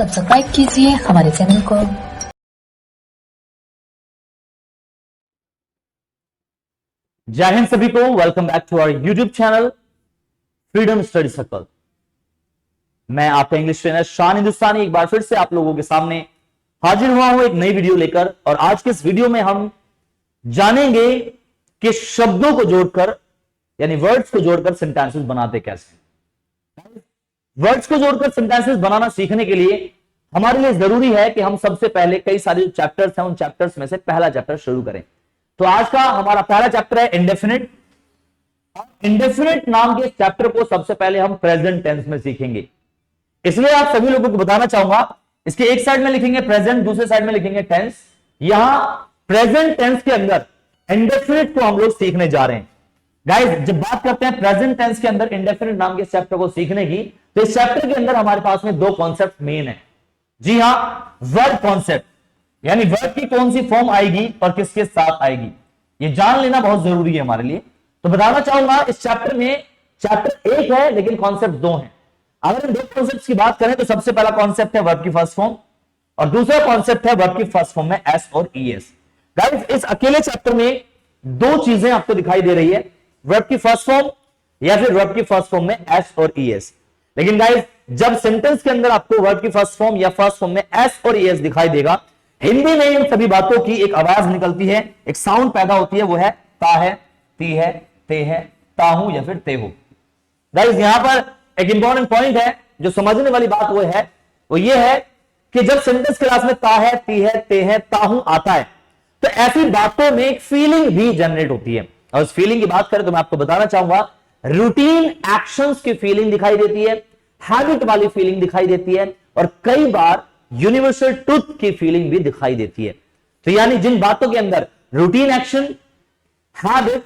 Subscribe कीजिए हमारे channel को। जय हिंद सभी को। Welcome back to our YouTube channel Freedom Study Circle. मैं आपका इंग्लिश ट्रेनर शान हिंदुस्तानी एक बार फिर से आप लोगों के सामने हाजिर हुआ हूं एक नई वीडियो लेकर। और आज के इस वीडियो में हम जानेंगे कि शब्दों को जोड़कर यानी वर्ड्स को जोड़कर सेंटेंसेस बनाते कैसे। वर्ड्स को जोड़कर सेंटेंसेस बनाना सीखने के लिए हमारे लिए जरूरी है कि हम सबसे पहले कई सारे जो चैप्टर्स हैं उन चैप्टर्स में से पहला चैप्टर शुरू करें। तो आज का हमारा पहला चैप्टर है इंडेफिनिट। इंडेफिनिट नाम के इस चैप्टर को सबसे पहले हम प्रेजेंट टेंस में सीखेंगे। इसलिए आप सभी लोगों को बताना चाहूंगा, इसके एक साइड में लिखेंगे प्रेजेंट, दूसरे साइड में लिखेंगे टेंस। यहां प्रेजेंट टेंस के अंदर इंडेफिनिट को हम लोग सीखने जा रहे हैं। गाइस, जब बात करते हैं प्रेजेंट टेंस के अंदर इंडेफिनिट नाम के चैप्टर को सीखने की, तो इस चैप्टर के अंदर हमारे पास में दो कॉन्सेप्ट मेन है। जी हां, वर्ड कॉन्सेप्ट यानी वर्ड की कौन सी फॉर्म आएगी और किसके साथ आएगी, ये जान लेना बहुत जरूरी है हमारे लिए। तो बताना चाहूंगा, इस चैप्टर में चैप्टर एक है लेकिन कॉन्सेप्ट दो हैं। अगर इन दो कॉन्सेप्ट की बात करें तो सबसे पहला कॉन्सेप्ट है वर्ब की फर्स्ट फॉर्म और दूसरा कॉन्सेप्ट है वर्ब की फर्स्ट फॉर्म में एस और ईएस। गाइस, इस अकेले चैप्टर में दो चीजें आपको दिखाई दे रही है, वर्ब की फर्स्ट फॉर्म या फिर वर्ब की फर्स्ट फॉर्म में एस और ईएस। लेकिन गाइस, जब सेंटेंस के अंदर आपको वर्ब की फर्स्ट फॉर्म या फर्स्ट फॉर्म में एस और ईएस दिखाई देगा, हिंदी में इन सभी बातों की एक आवाज निकलती है, एक साउंड पैदा होती है, वो है ता है, ती है, ते है, ता हूं या फिर ते हो। गाइस, यहां पर एक इंपॉर्टेंट पॉइंट है जो समझने वाली बात वो ये है कि जब सेंटेंस क्लास में ता है, ती है, ते है, ता हूं आता है, तो ऐसी बातों में एक फीलिंग भी जनरेट होती है। और उस फीलिंग की बात करें तो मैं आपको बताना चाहूंगा, रूटीन एक्शंस की फीलिंग दिखाई देती है, हैबिट वाली फीलिंग दिखाई देती है और कई बार यूनिवर्सल ट्रुथ की फीलिंग भी दिखाई देती है। तो यानी जिन बातों के अंदर रूटीन एक्शन, हैबिट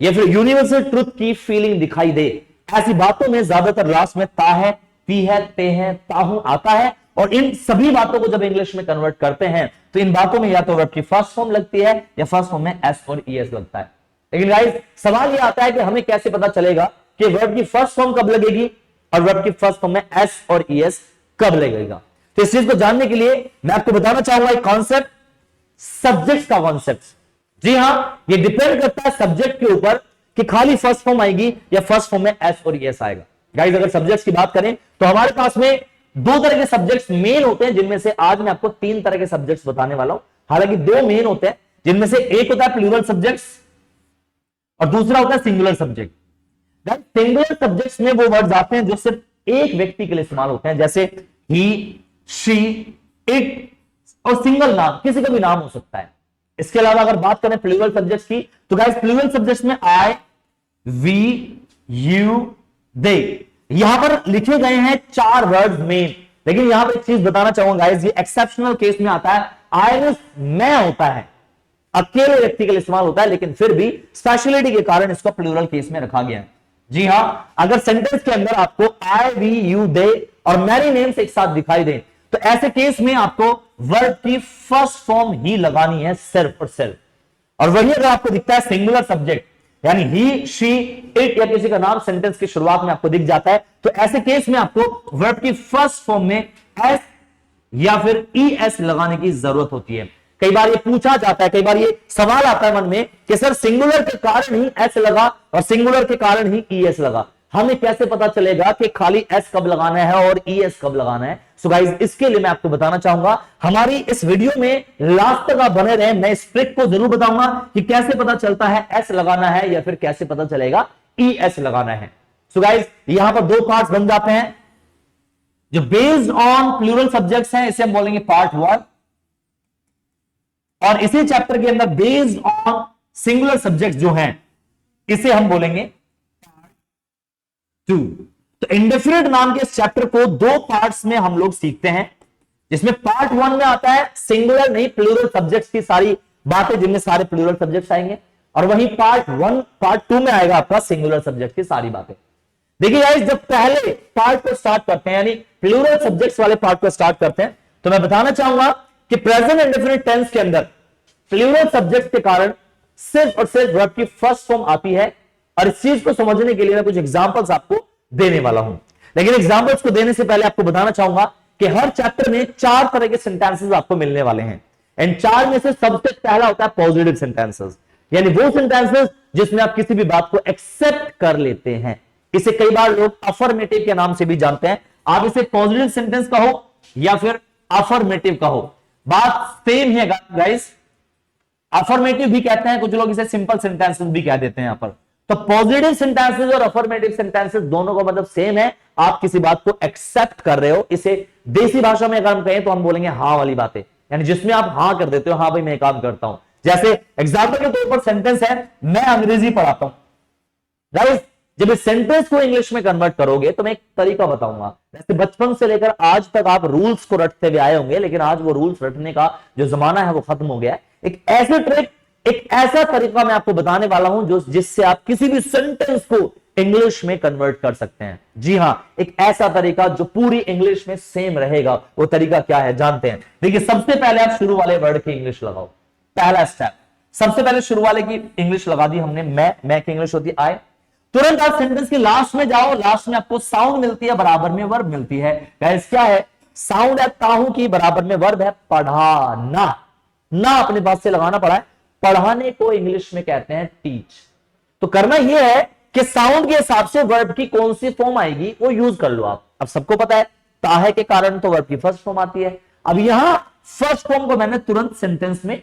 या फिर यूनिवर्सल ट्रुथ की फीलिंग दिखाई दे, ऐसी बातों में ज्यादातर लास्ट में ता है, ती है, ते है, ताहू आता है। और इन सभी बातों को जब इंग्लिश में कन्वर्ट करते हैं तो इन बातों में या तो वर्ब की फर्स्ट फॉर्म लगती है या फर्स्ट फॉर्म में एस और ईएस लगता है। लेकिन गाइस, सवाल यह आता है कि हमें कैसे पता चलेगा कि वर्ब की फर्स्ट फॉर्म कब लगेगी और वर्ब की फर्स्ट फॉर्म में एस और ईएस कब लगेगा। तो इस चीज को जानने के लिए मैं आपको बताना चाहूंगा एक कॉन्सेप्ट, सब्जेक्ट का कॉन्सेप्ट। जी हां, ये डिपेंड करता है सब्जेक्ट के ऊपर कि खाली फर्स्ट फॉर्म आएगी या फर्स्ट फॉर्म में एस और ईएस आएगा। गाइस, अगर सब्जेक्ट्स की बात करें तो हमारे पास में दो तरह के सब्जेक्ट्स मेन होते हैं, जिनमें से आज मैं आपको तीन तरह के सब्जेक्ट्स बताने वाला हूं। हालांकि दो मेन होते हैं, जिनमें से एक होता है प्लूरल सब्जेक्ट्स और दूसरा होता है सिंगुलर सब्जेक्ट। सिंगुलर सब्जेक्ट्स में वो वर्ड्स आते हैं जो सिर्फ एक व्यक्ति के लिए इस्तेमाल होते हैं, जैसे ही, शी, इट और सिंगल नाम, किसी का भी नाम हो सकता है। इसके अलावा अगर बात करें प्लूरल सब्जेक्ट्स की, तो गाइस प्लूरल सब्जेक्ट्स में आई, वी, यू, दे, यहां पर लिखे गए हैं चार वर्ड्स मेन। लेकिन यहां पर एक चीज बताना चाहूंगा गाइस, ये एक्सेप्शनल केस में आता है। आई मींस मैं होता है, अकेले व्यक्ति के लिए इस्तेमाल होता है, लेकिन फिर भी स्पेशलिटी के कारण इसको प्लूरल केस में रखा गया है। जी हां, अगर सेंटेंस के अंदर आपको आई, वी, यू, दे और मैनी नेम्स एक साथ दिखाई दें, तो ऐसे केस में आपको वर्ब की फर्स्ट फॉर्म ही लगानी है, सिर्फ और सिर्फ। और वही अगर आपको दिखता है सिंगुलर सब्जेक्ट यानी ही, शी, इट या किसी का नाम सेंटेंस की शुरुआत में आपको दिख जाता है, तो ऐसे केस में आपको वर्ब की फर्स्ट फॉर्म में एस या फिर ईएस लगाने की जरूरत होती है। कई बार ये पूछा जाता है, कई बार ये सवाल आता है मन में कि सर सिंगुलर के कारण ही एस लगा और सिंगुलर के कारण ही ईएस लगा, हमें कैसे पता चलेगा कि खाली एस कब लगाना है और ईएस कब लगाना है। सो गाइस, इसके लिए मैं आपको बताना चाहूंगा, हमारी इस वीडियो में लास्ट तक आप बने रहें। मैं इस ट्रिक को जरूर बताऊंगा कि कैसे पता चलता है एस लगाना है या फिर कैसे पता चलेगा ईएस लगाना है। सो गाइस, यहां पर दो पार्ट्स बन जाते हैं जो बेस्ड ऑन प्लूरल सब्जेक्ट्स हैं, इसे हम बोलेंगे पार्ट 1, और इसी चैप्टर के अंदर बेस्ड ऑन सिंगुलर सब्जेक्ट जो हैं इसे हम बोलेंगे पार्ट 2। तो इंडेफिनिट नाम के इस चैप्टर को दो पार्ट्स में हम लोग सीखते हैं, जिसमें पार्ट 1 में आता है सिंगुलर नहीं प्लूरल सब्जेक्ट्स की सारी बातें, जिनमें सारे प्लूरल सब्जेक्ट्स आएंगे, और वहीं पार्ट 2 में आएगा आपका सिंगुलर सब्जेक्ट की सारी बातें। देखिए गाइस, जब पहले पार्ट को स्टार्ट करते हैं यानी प्लूरल सब्जेक्ट्स वाले पार्ट को स्टार्ट करते हैं, तो मैं बताना चाहूंगा कि प्रेजेंट इंडेफिनिट टेंस के अंदर प्लूरल सब्जेक्ट के कारण सिर्फ और सिर्फ वर्ब की फर्स्ट फॉर्म आती है। और इस चीज को समझने के लिए मैं कुछ एग्जांपल्स आपको देने वाला हूं। लेकिन एग्जांपल्स को देने से पहले आपको बताना चाहूंगा कि हर चैप्टर में 4 तरह के सेंटेंसेस आपको मिलने वाले हैं, एंड 4 में से सबसे पहला होता है पॉजिटिव सेंटेंसेस, यानी वो सेंटेंसेस जिसमें आप किसी भी बात को एक्सेप्ट कर लेते हैं। इसे कई बार लोग अफर्मेटिव के नाम से भी जानते हैं। आप इसे पॉजिटिव सेंटेंस कहो या फिर अफर्मेटिव कहो, बात सेम है गाइस। अफर्मेटिव भी कहते हैं, कुछ लोग इसे सिंपल सेंटेंसेस भी कह देते हैं यहां पर। तो पॉजिटिव सेंटेंसेस और अफर्मेटिव सेंटेंसेस दोनों का मतलब सेम है, आप किसी बात को एक्सेप्ट कर रहे हो। इसे देसी भाषा में अगर हम कहें तो हम बोलेंगे हाँ वाली बातें, यानी जिसमें आप हाँ कर देते हो, हाँ भाई मैं काम करता हूं। जैसे एग्जाम्पल के तौर पर सेंटेंस है, मैं अंग्रेजी पढ़ाता हूं। गाइस जब इस सेंटेंस को इंग्लिश में कन्वर्ट करोगे तो मैं एक तरीका बताऊंगा। जैसे बचपन से लेकर आज तक आप रूल्स को रटते हुए आए होंगे, लेकिन आज वो रूल्स रटने का जो जमाना है वो खत्म हो गया है। एक ऐसे ट्रिक, एक ऐसा तरीका मैं आपको बताने वाला हूं जो जिससे आप किसी भी सेंटेंस को इंग्लिश में कन्वर्ट कर सकते हैं। जी हां, एक ऐसा तरीका जो पूरी इंग्लिश में सेम रहेगा। वो तरीका क्या है जानते हैं। देखिए सबसे पहले आप शुरू वाले वर्ड की इंग्लिश लगाओ। पहला स्टेप, सबसे पहले शुरू वाले की इंग्लिश लगा दी हमने, मैं की इंग्लिश होती है आई। तुरंत आप सेंटेंस के लास्ट में जाओ, लास्ट में आपको साउंड मिलती है, बराबर में वर्ब मिलती है। गाइस क्या है, साउंड है ताहू की, बराबर में वर्ब है पढ़ाना। ना अपने पास से लगाना पड़ा है, पढ़ाने को इंग्लिश में कहते हैं टीच। तो करना यह है कि साउंड के हिसाब से वर्ब की कौन सी फॉर्म आएगी वो यूज कर लो आप। अब सबको पता है ताहे के कारण तो वर्ब की फर्स्ट फॉर्म आती है। अब यहां फर्स्ट फॉर्म को मैंने तुरंत सेंटेंस में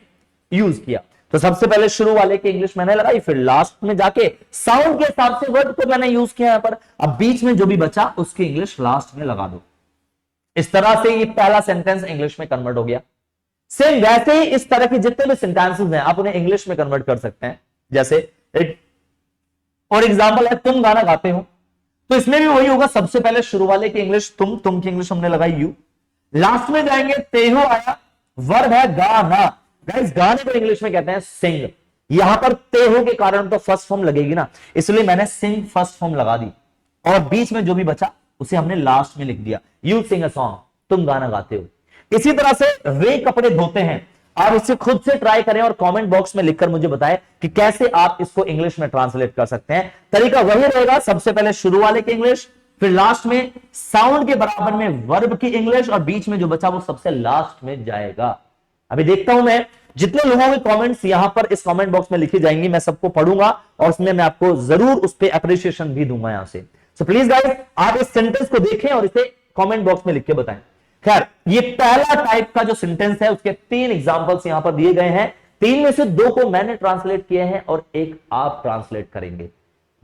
यूज किया। तो सबसे पहले शुरू वाले की इंग्लिश मैंने लगाई, फिर लास्ट में जाके साउंड के हिसाब से वर्ड को मैंने यूज किया यहां पर। अब बीच में जो भी बचा उसकी इंग्लिश लास्ट में लगा दो। इस तरह से ये पहला सेंटेंस इंग्लिश में कन्वर्ट हो गया। सेम वैसे ही इस तरह के जितने भी सेंटेंसेस हैं आप उन्हें इंग्लिश में कन्वर्ट कर सकते हैं। जैसे एक और एग्जांपल है, तुम गाना गाते हो, तो इसमें भी वही होगा। सबसे पहले शुरू वाले की इंग्लिश तुम की इंग्लिश हमने लगाई यू, लास्ट में जाएंगे तेहो आया, वर्ब है गाना। गाइस गाने को इंग्लिश में कहते हैं सिंग। यहां पर तेहो के कारण तो फर्स्ट फॉर्म लगेगी ना, इसलिए मैंने सिंग फर्स्ट फॉर्म लगा दी, और बीच में जो भी बचा उसे हमने लास्ट में लिख दिया, यू सिंग अ सॉन्ग, तुम गाना गाते हो। इसी तरह से वे कपड़े धोते हैं। आप इसे खुद से ट्राई करें और कमेंट बॉक्स में लिखकर मुझे बताएं कि कैसे आप इसको इंग्लिश में ट्रांसलेट कर सकते हैं। तरीका वही रहेगा, सबसे पहले शुरू वाले की इंग्लिश, फिर लास्ट में साउंड के बराबर में वर्ब की इंग्लिश, और बीच में जो बचा वो सबसे लास्ट में जाएगा। अभी देखता हूं मैं जितने लोगों के कमेंट्स यहां पर इस कमेंट बॉक्स में लिखी जाएंगी, मैं सबको पढ़ूंगा और उसमें मैं आपको जरूर उस पर अप्रिशिएशन भी दूंगा यहां से। सो प्लीज गाइस आप इस सेंटेंस को देखें और इसे कमेंट बॉक्स में लिख के बताएं। खैर ये पहला टाइप का जो सेंटेंस है उसके 3 एग्जांपल्स यहां पर दिए गए हैं। 3 में से 2 को मैंने ट्रांसलेट किए हैं और एक आप ट्रांसलेट करेंगे।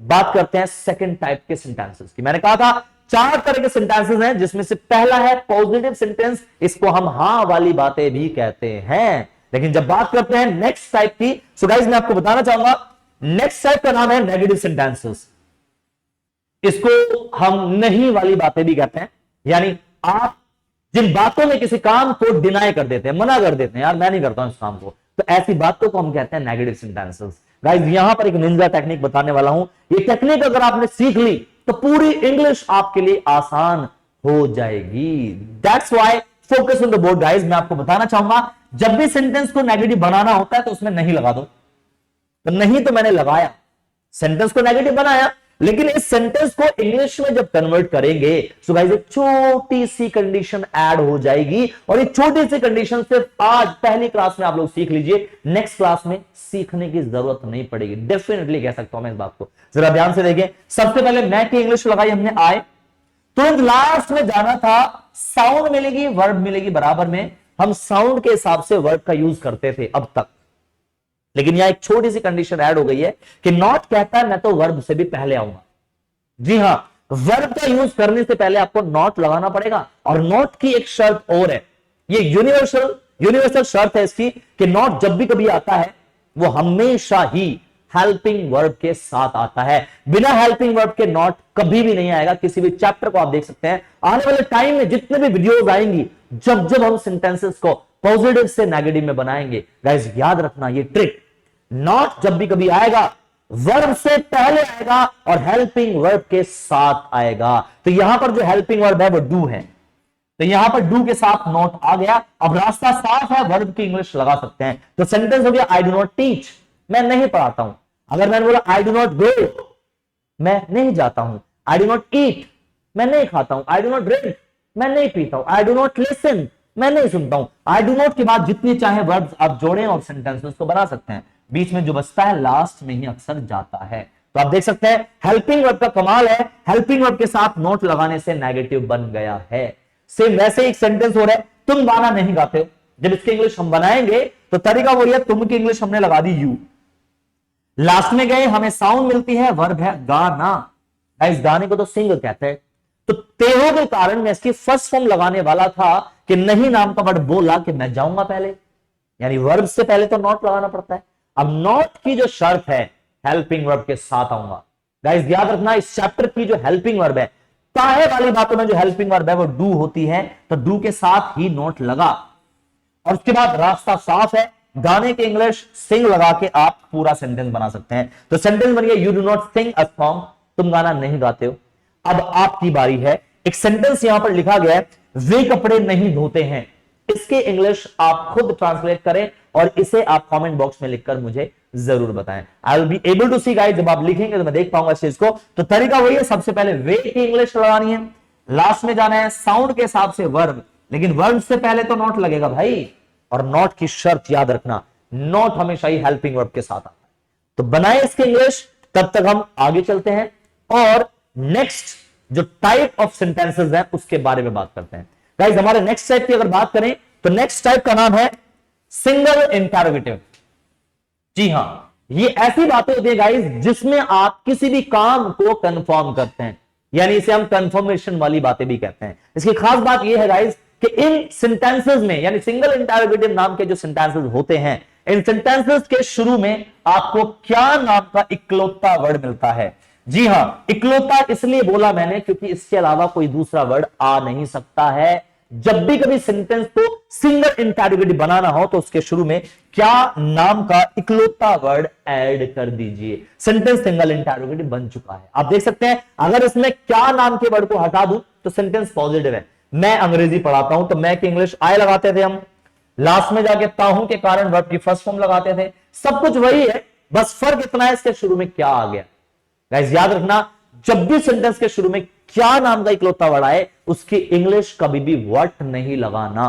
बात करते हैं सेकंड टाइप के सेंटेंसेस की। मैंने कहा था 4 तरह के सेंटेंसेस हैं, जिसमें से पहला है पॉजिटिव सेंटेंस। इसको हम हाँ वाली बातें भी कहते हैं। लेकिन जब बात करते हैं नेक्स्ट टाइप की, सो गाइस मैं आपको बताना चाहूंगा नेक्स्ट टाइप का नाम है नेगेटिव सेंटेंसेस। इसको हम नहीं वाली बातें भी कहते हैं, यानी आप जिन बातों में किसी काम को डिनाई कर देते हैं, मना कर देते हैं, यार मैं नहीं करता हूं इस काम को, तो ऐसी बातों को हम कहते हैं नेगेटिव सेंटेंसेस। गाइस यहां पर एक निंजा टेक्निक बताने वाला हूं। ये टेक्निक अगर आपने सीख ली तो पूरी इंग्लिश आपके लिए आसान हो जाएगी। That's why focus on the board guys. मैं आपको बताना चाहूंगा जब भी सेंटेंस को नेगेटिव बनाना होता है तो उसमें नहीं लगा दो। तो नहीं तो मैंने लगाया, सेंटेंस को नेगेटिव बनाया, लेकिन इस सेंटेंस को इंग्लिश में जब कन्वर्ट करेंगे सो गाइस एक छोटी सी कंडीशन ऐड हो जाएगी, और ये छोटी सी कंडीशन सिर्फ आज पहली क्लास में आप लोग सीख लीजिए, नेक्स्ट क्लास में सीखने की जरूरत नहीं पड़ेगी। डेफिनेटली कह सकता हूं मैं इस बात को। जरा ध्यान से देखें, सबसे पहले मैं की इंग्लिश लगाई हमने आए, तुरंत लास्ट में जाना था, साउंड मिलेगी वर्ब मिलेगी बराबर में। हम साउंड के हिसाब से वर्ब का यूज करते थे अब तक, लेकिन यहां एक छोटी सी कंडीशन ऐड हो गई है कि नॉट कहता है मैं तो वर्ब से भी पहले आऊंगा। जी हां, वर्ब का यूज करने से पहले आपको नॉट लगाना पड़ेगा, और नॉट की एक शर्त और है, ये यूनिवर्सल शर्त है इसकी कि नॉट जब भी कभी आता है वो हमेशा ही हेल्पिंग वर्ब के साथ आता है। बिना हेल्पिंग वर्ब के नॉट कभी भी नहीं आएगा। किसी भी चैप्टर को आप देख सकते हैं, आने वाले टाइम में जितने भी वीडियोस आएंगी, जब जब हम सेंटेंसेस को पॉजिटिव से नेगेटिव में बनाएंगे, गाइस याद रखना ये ट्रिक, नॉट जब भी कभी आएगा वर्ब से पहले आएगा और हेल्पिंग वर्ब के साथ आएगा। तो यहां पर जो हेल्पिंग वर्ब है वो डू है, तो यहां पर डू के साथ नॉट आ गया। अब रास्ता साफ है, वर्ब की इंग्लिश लगा सकते हैं। तो सेंटेंस हो गया आई डू नॉट टीच, मैं नहीं पढ़ाता हूं। अगर मैंने बोला आई डू नॉट गो, मैं नहीं जाता हूं। आई डू नॉट ईट, मैं नहीं खाता हूं। आई डू नॉट ड्रिंक, मैं नहीं पीता हूं। आई डू नॉट लिसन, मैं नहीं सुनता हूं। आई डू नॉट के बाद जितने चाहे वर्ड्स आप जोड़ें और सेंटेंसेस को बना सकते हैं। बीच में जो बचता है लास्ट में ही अक्सर जाता है। तो आप देख सकते हैं हेल्पिंग वर्ब का कमाल है, हेल्पिंग वर्ब के साथ नॉट लगाने से नेगेटिव बन गया है। सेम वैसे एक सेंटेंस हो रहा है, तुम गाना नहीं गाते हो। जब इसकी इंग्लिश हम बनाएंगे तो तरीका वही है, तुम की इंग्लिश हमने लगा दी यू, लास्ट में गए हमें साउंड मिलती है, वर्ब है गाना। इस गाने को तो सिंग कहते हैं। तो तेहो के कारण मैं इसकी फर्स्ट फॉर्म लगाने वाला था कि नहीं नाम का वर्ड बोला कि मैं जाऊंगा पहले, यानी वर्ब से पहले तो नॉट लगाना पड़ता है। अब नॉट की जो शर्त है हेल्पिंग वर्ब के साथ आऊंगा। गाइस याद रखना इस चैप्टर की जो हेल्पिंग वर्ब है, ताहे वाली बातों में जो हेल्पिंग वर्ब है वो डू होती है, तो डू के साथ ही नॉट लगा। और उसके बाद रास्ता साफ है, गाने के इंग्लिश सिंग लगा के आप पूरा सेंटेंस बना सकते हैं। तो सेंटेंस बन गया you do not sing a song, तुम गाना नहीं गाते हो। अब आपकी बारी है, एक सेंटेंस यहां पर लिखा गया है वे कपड़े नहीं धोते हैं, इसके इंग्लिश आप खुद ट्रांसलेट करें और इसे आप कमेंट बॉक्स में लिखकर मुझे जरूर बताएं। I will be able to see guys, जब आप लिखेंगे तो मैं देख पाऊंगा इस चीज को। तो तरीका वही है, सबसे पहले वे की इंग्लिश लगानी है, लास्ट में जाना है साउंड के हिसाब से वर्ब, लेकिन वर्ब से पहले तो नॉट लगेगा भाई। और नॉट की शर्त याद रखना, नॉट हमेशा ही हेल्पिंग वर्ब के साथ आता है। तो बनाए इसके इंग्लिश, तब तक हम आगे चलते हैं और नेक्स्ट जो टाइप ऑफ सेंटेंसेस हैं उसके बारे में बात करते हैं। गाइस हमारे नेक्स्ट टाइप की अगर बात करें तो नेक्स्ट टाइप का नाम है सिंगल इंटरोगेटिव। जी हां, ये ऐसी बातें होती है गाइस जिसमें आप किसी भी काम को कंफर्म करते हैं, यानी इसे हम कंफर्मेशन वाली बातें भी कहते हैं। इसकी खास बात यह है गाइस कि इन सेंटेंसेस में, यानी सिंगल इंटरोगेटिव नाम के जो सेंटेंसेस होते हैं, इन सेंटेंसेस के शुरू में आपको क्या नाम का इकलौता वर्ड मिलता है। जी हां, इकलौता इसलिए बोला मैंने क्योंकि इसके अलावा कोई दूसरा वर्ड आ नहीं सकता है। जब भी कभी सेंटेंस को सिंगल इंटरोगेटिव बनाना हो तो उसके शुरू में क्या नाम का इकलौता वर्ड ऐड कर दीजिए। सेंटेंस सिंगल इंटरोगेटिव बन चुका है। आप देख सकते हैं अगर इसमें क्या नाम के वर्ड को हटा दूं तो सेंटेंस पॉजिटिव है। मैं अंग्रेजी पढ़ाता हूं तो मैं की इंग्लिश आए लगाते थे हम, लास्ट में जाके ताहू के कारण वर्ब की फर्स्ट फॉर्म लगाते थे। सब कुछ वही है, बस फर्क इतना है इसके शुरू में क्या आ गया। गाइस याद रखना, जब भी सेंटेंस के शुरू में क्या नाम का इकलौता वर्ड आए उसकी इंग्लिश कभी भी व्हाट नहीं लगाना।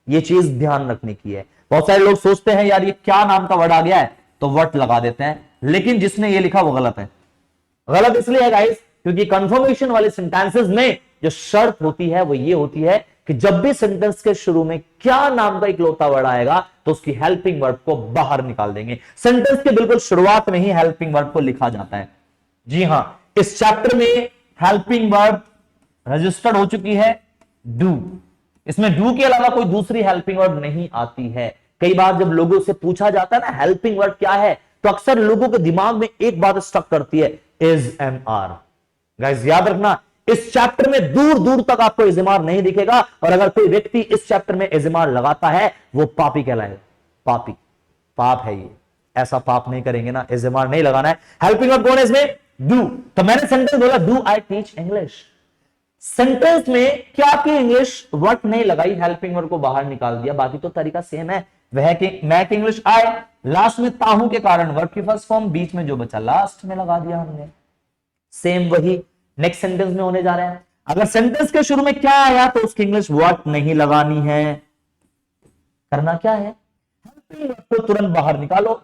यह चीज ध्यान रखने की है। बहुत सारे लोग सोचते हैं यार ये क्या नाम का वर्ड आ गया है तो व्हाट लगा देते हैं, लेकिन जिसने ये लिखा वो गलत है। गलत इसलिए है गाइस क्योंकि कंफर्मेशन वाले सेंटेंसेस में जो शर्त होती है वो ये होती है कि जब भी सेंटेंस के शुरू में क्या नाम का इकलौता वर्ड आएगा तो उसकी हेल्पिंग वर्ब को बाहर निकाल देंगे। सेंटेंस के बिल्कुल शुरुआत में ही हेल्पिंग वर्ब को लिखा जाता है। जी हां, इस चैप्टर में हेल्पिंग वर्ब रजिस्टर्ड हो चुकी है डू। इसमें डू के अलावा कोई दूसरी हेल्पिंग वर्ब नहीं आती है। कई बार जब लोगों से पूछा जाता है ना हेल्पिंग वर्ब क्या है, तो अक्सर लोगों के दिमाग में एक बात स्टक करती है, इज एम आर। गाइस याद रखना, इस चैप्टर में दूर दूर तक आपको इज़मार नहीं दिखेगा, और अगर कोई व्यक्ति इस चैप्टर में इज़मार लगाता है वो पापी कहलाएगा। पापी, पाप है ये, ऐसा पाप नहीं करेंगे ना, इज़मार नहीं लगाना है। हेल्पिंग वर्ब कौन है इसमें? डू। तो मैंने सेंटेंस बोला do I teach English. Sentence में क्या की इंग्लिश वर्ड नहीं लगाई, हेल्पिंग वर्ब को बाहर निकाल दिया, बाकी तो तरीका सेम है। वह कि मैं की इंग्लिश आए, लास्ट में ताहू के कारण वर्ब की फर्स्ट फॉर्म, बीच में जो बचा लास्ट में लगा दिया हमने। सेम वही नेक्स्ट सेंटेंस में होने जा रहा है। अगर सेंटेंस के शुरू में क्या आया तो उसकी इंग्लिश व्हाट नहीं लगानी है। करना क्या है, हेल्पिंग वर्ब को तुरंत बाहर निकालो।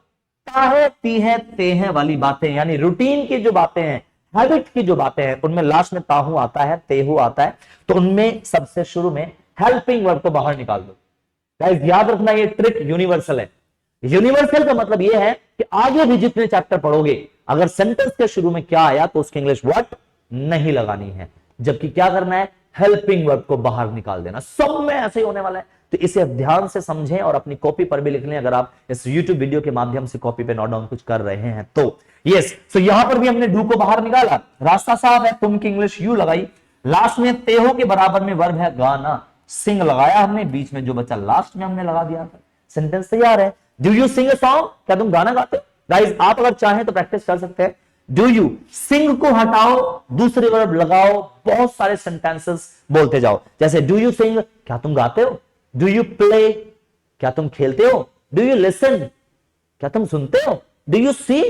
ताहे, ती है, ते हैं वाली बातें, यानी रूटीन की जो बातें हैं, हैबिट की जो बातें हैं, उनमें लास्ट में ताहू आता है, तेहू आता है, तो उनमें सबसे शुरू में हेल्पिंग वर्ब को बाहर निकाल दो। गाइस याद रखना ये ट्रिक यूनिवर्सल है। यूनिवर्सल का मतलब यह है कि आगे भी जितने चैप्टर पढ़ोगे अगर सेंटेंस के शुरू में क्या आया तो उसकी इंग्लिश व्हाट नहीं लगानी है, जबकि क्या करना है, हेल्पिंग वर्ब को बाहर निकाल देना। सब में ऐसे ही होने वाला है, तो इसे ध्यान से समझें और अपनी कॉपी पर भी लिख लें अगर आप इस YouTube वीडियो के माध्यम से कॉपी पे नोट डाउन कुछ कर रहे हैं तो। यस, तो यहां पर भी हमने डू को बाहर निकाला, रास्ता साफ है, तुम की इंग्लिश यू लगाई, लास्ट में तेहो के बराबर में वर्ब है गाना, सिंग लगाया हमने, बीच में जो बचा लास्ट में हमने लगा दिया था। सेंटेंस तैयार है। Do you sing a song, क्या तुम गाना गाते हो? गाइस आप अगर चाहें तो प्रैक्टिस कर सकते हैं। डू यू, सिंग को हटाओ, दूसरे वर्ब लगाओ, बहुत सारे सेंटेंसेस बोलते जाओ। जैसे डू यू सिंग, क्या तुम गाते हो? डू यू प्ले, क्या तुम खेलते हो? डू यू लिसन, क्या तुम सुनते हो? डू यू सी,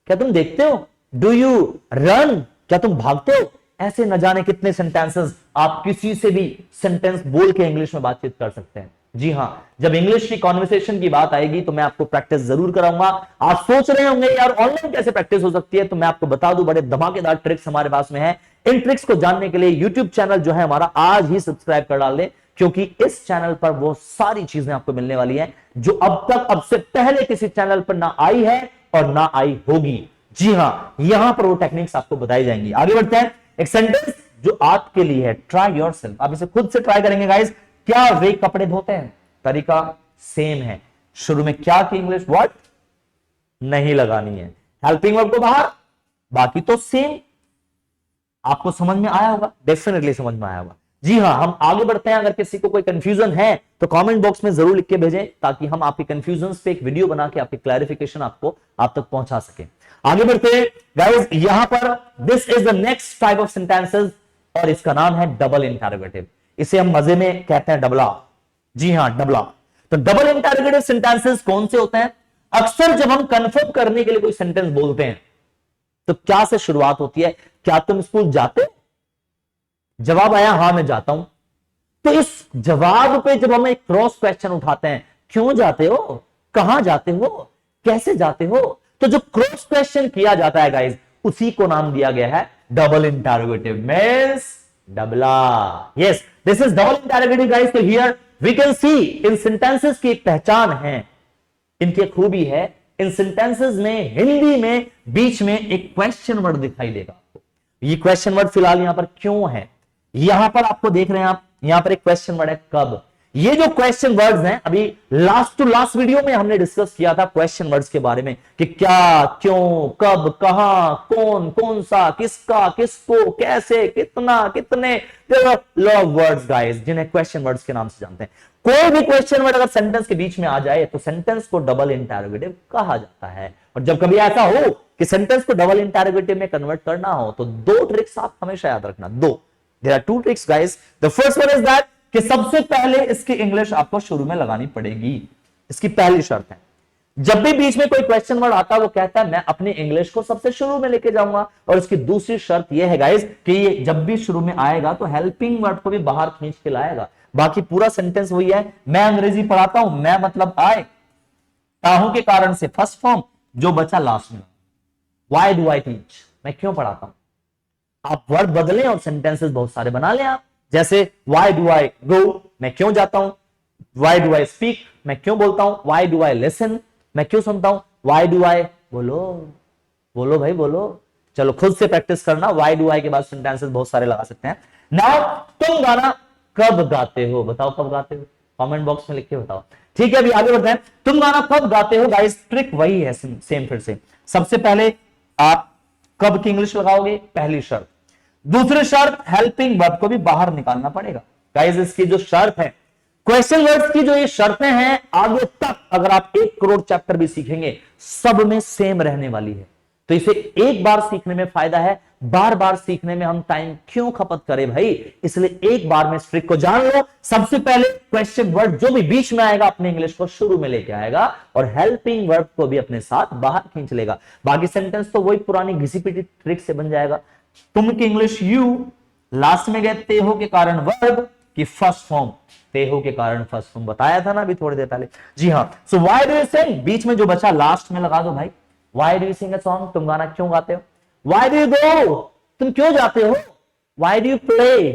क्या तुम देखते हो? डू यू रन, क्या तुम भागते हो? ऐसे न जाने कितने सेंटेंसेस आप किसी से भी सेंटेंस बोल के इंग्लिश में बातचीत कर सकते हैं। जी हां, जब इंग्लिश की कॉन्वर्सेशन की बात आएगी तो मैं आपको प्रैक्टिस जरूर कराऊंगा। आप सोच रहे होंगे यार ऑनलाइन कैसे प्रैक्टिस हो सकती है, तो मैं आपको बता दूं, बड़े धमाकेदार ट्रिक्स हमारे पास में है। इन ट्रिक्स को जानने के लिए यूट्यूब चैनल जो है हमारा आज ही सब्सक्राइब कर डाल दें, क्योंकि इस चैनल पर वो सारी चीजें आपको मिलने वाली हैं जो अब तक अब से पहले किसी चैनल पर ना आई है और ना आई होगी। जी हां, यहां पर वो टेक्निक्स आपको बताई जाएंगी। आगे बढ़ते हैं। एक सेंटेंस जो आपके लिए है, ट्राई योरसेल्फ। आप इसे खुद से ट्राई करेंगे गाइस। क्या वे कपड़े धोते हैं? तरीका सेम है। शुरू में क्या की इंग्लिश वर्ड नहीं लगानी है, हेल्पिंग वर्ब को बाहर, बाकी तो सेम। आपको समझ में आया होगा, डेफिनेटली समझ में आया होगा। जी हां, हम आगे बढ़ते हैं। अगर किसी को कोई कंफ्यूजन है तो कमेंट बॉक्स में जरूर लिख के भेजें, ताकि हम आपके कंफ्यूजन पे एक वीडियो बना के आपकी क्लैरिफिकेशन आपको आप तक पहुंचा सके। आगे बढ़ते हैं गाइस। यहां पर this is the next type of sentences और इसका नाम है डबल इंटरोगेटिव। इसे हम मजे में कहते हैं डबला। जी हां, डबला। तो डबल इंटरोगेटिव सेंटेंसेस कौन से होते हैं? अक्सर जब हम कंफर्म करने के लिए कोई सेंटेंस बोलते हैं तो क्या से शुरुआत होती है? क्या तुम स्कूल जाते? जवाब आया हां मैं जाता हूं। तो इस जवाब पे जब हम एक क्रॉस क्वेश्चन उठाते हैं, क्यों जाते हो, कहां जाते हो, कैसे जाते हो, तो जो क्रॉस क्वेश्चन किया जाता है गाइस, उसी को नाम दिया गया है डबल इंटरोगेटिव। मींस डबला। Yes, this is double interrogative guys. तो here we can see in sentences की एक पहचान है, इनकी खूबी है। इन सेंटेंसेस में हिंदी में बीच में एक क्वेश्चन वर्ड दिखाई देगा आपको। ये क्वेश्चन वर्ड फिलहाल यहां पर क्यों है? यहां पर आपको देख रहे हैं आप, यहां पर एक क्वेश्चन वर्ड है कब। ये जो क्वेश्चन वर्ड्स हैं, अभी लास्ट टू लास्ट वीडियो में हमने डिस्कस किया था क्वेश्चन वर्ड्स के बारे में कि क्या, क्यों, कब, कहां, कौन, कौन सा, किसका, किसको, कैसे, कितना, कितने। लॉ ऑफ वर्ड्स गाइस, जिन्हें क्वेश्चन वर्ड्स के नाम से जानते हैं। कोई भी क्वेश्चन वर्ड अगर सेंटेंस के बीच में आ जाए तो सेंटेंस को डबल इंटरोगेटिव कहा जाता है। और जब कभी ऐसा हो कि सेंटेंस को डबल इंटरोगेटिव में कन्वर्ट करना हो तो दो ट्रिक्स आप हमेशा याद रखना। दो, there are two tricks guys. The first one is that कि सबसे पहले इसकी इंग्लिश आपको शुरू में लगानी पड़ेगी। इसकी पहली शर्त है। जब भी बीच में कोई क्वेश्चन वर्ड आता है वो कहता है मैं अपनी इंग्लिश को सबसे शुरू में लेके जाऊंगा। और इसकी दूसरी शर्त यह है गाइस कि ये जब भी शुरू में आएगा तो हेल्पिंग वर्ड को भी बाहर खींच के लाएगा। बाकी पूरा सेंटेंस वही है, मैं अंग्रेजी पढ़ाता हूं, मैं मतलब आए, ताहू के कारण से फर्स्ट फॉर्म, जो बचा लास्ट में। व्हाई डू आई टीच, मैं क्यों पढ़ाता हूं। आप वर्ड बदलें और सेंटेंसेस बहुत सारे बना लें आप। जैसे व्हाई डू आई गो, मैं क्यों जाता हूं। व्हाई डू आई स्पीक, मैं क्यों बोलता हूं। व्हाई डू आई लिसन, मैं क्यों सुनता हूं। व्हाई डू आई, बोलो बोलो भाई बोलो। चलो खुद से प्रैक्टिस करना। व्हाई डू आई के बाद सेंटेंसेस बहुत सारे लगा सकते हैं। नाउ तुम गाना कब गाते हो, बताओ कब गाते हो, कमेंट बॉक्स में लिख के बताओ। ठीक है, अभी आगे बढ़ते हैं। तुम गाना कब गाते हो गाइस, ट्रिक वही है सेम फिर से। सबसे पहले आप कब की इंग्लिश लगाओगे, पहली शर्त। दूसरी शर्त, हेल्पिंग वर्ब को भी बाहर निकालना पड़ेगा गाइस। इसकी जो शर्त है, क्वेश्चन वर्ड्स की जो ये शर्तें हैं, आगे तक अगर आप 1 करोड़ चैप्टर भी सीखेंगे सब में सेम रहने वाली है। तो इसे एक बार सीखने में फायदा है, बार बार सीखने में हम टाइम क्यों खपत करें भाई। इसलिए एक बार में इस ट्रिक को जान लो। सबसे पहले क्वेश्चन वर्ड जो भी बीच में आएगा अपने इंग्लिश को शुरू में लेके आएगा और हेल्पिंग वर्ब को भी अपने साथ बाहर खींच लेगा। बाकी सेंटेंस तो वही पुरानी घिसी पीटी ट्रिक से बन जाएगा। तुम की इंग्लिश यू, लास्ट में गए ते हो के कारण वर्ब की फर्स्ट फॉर्म, ते हो के कारण फर्स्ट फॉर्म, बताया था ना अभी थोड़ी देर पहले। जी हाँ, so why do you sing, बीच में जो बचा लास्ट में लगा दो भाई। Why do you sing a song, तुम गाना क्यों गाते हो। व्हाई डू यू गो, तुम क्यों जाते हो। व्हाई डू यू प्ले,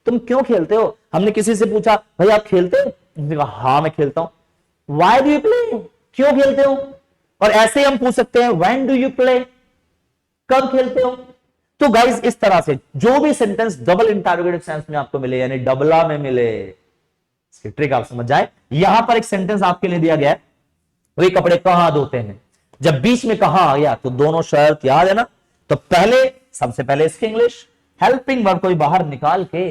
तुम क्यों खेलते हो। हमने किसी से पूछा भाई आप खेलते हो, उसने कहा हाँ मैं खेलता हूं। व्हाई डू यू प्ले, क्यों खेलते हो। और ऐसे ही हम पूछ सकते हैं व्हेन डू यू प्ले, कब खेलते हो। तो गाइस इस तरह से जो भी सेंटेंस डबल इंटरोगेटिव सेंस में आपको मिले, यानी डबला में मिले, इसकी ट्रिक आप समझ जाए। यहां पर एक सेंटेंस आपके लिए दिया गया है, वे कपड़े कहां धोते हैं। जब बीच में कहां आ गया तो दोनों शर्त याद है ना। तो पहले, सबसे पहले इसकी इंग्लिश, हेल्पिंग वर्ब को भी बाहर निकाल के,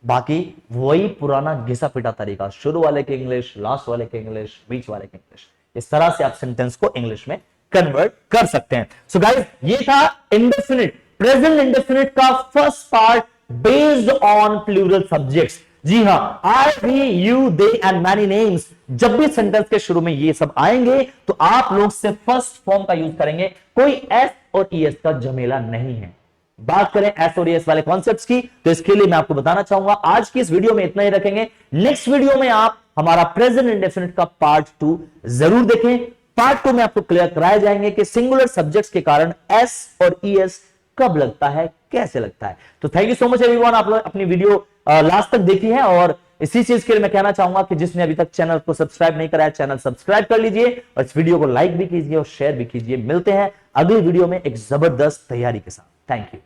बाकी वही पुराना घिसा पिटा तरीका, शुरू वाले की इंग्लिश, लास्ट वाले की इंग्लिश, बीच वाले की इंग्लिश। इस तरह से आप सेंटेंस को इंग्लिश में कन्वर्ट कर सकते हैं। सो गाइस ये था इंडेफिनिट, प्रेजेंट इंडेफिनिट का first part based on plural subjects. जी हां, I, we, you, they and many names, जब भी सेंटेंस के शुरू में ये सब आएंगे तो आप लोग सिर्फ फर्स्ट फॉर्म का यूज करेंगे, कोई एस और ईएस का झमेला नहीं है। बात करें एस और एस वाले कॉन्सेप्ट्स की, तो इसके लिए मैं आपको बताना चाहूंगा आज की इस वीडियो में इतना ही रखेंगे। नेक्स्ट वीडियो में आप हमारा प्रेजेंट इंडेफिनिट का पार्ट 2 जरूर देखें। पार्ट 2 में आपको क्लियर कराए जाएंगे कि सिंगुलर सब्जेक्ट्स के कारण एस और ईएस कब लगता है, कैसे लगता है। तो thank you so much everyone, आप लोग अपनी वीडियो लास्ट तक देखी है। और इसी चीज के लिए मैं कहना चाहूंगा कि जिसने अभी तक चैनल को सब्सक्राइब नहीं कराया, चैनल सब्सक्राइब कर लीजिए और इस वीडियो को लाइक भी कीजिए और शेयर भी कीजिए। मिलते हैं अगली वीडियो में एक जबरदस्त तैयारी के साथ। Thank you.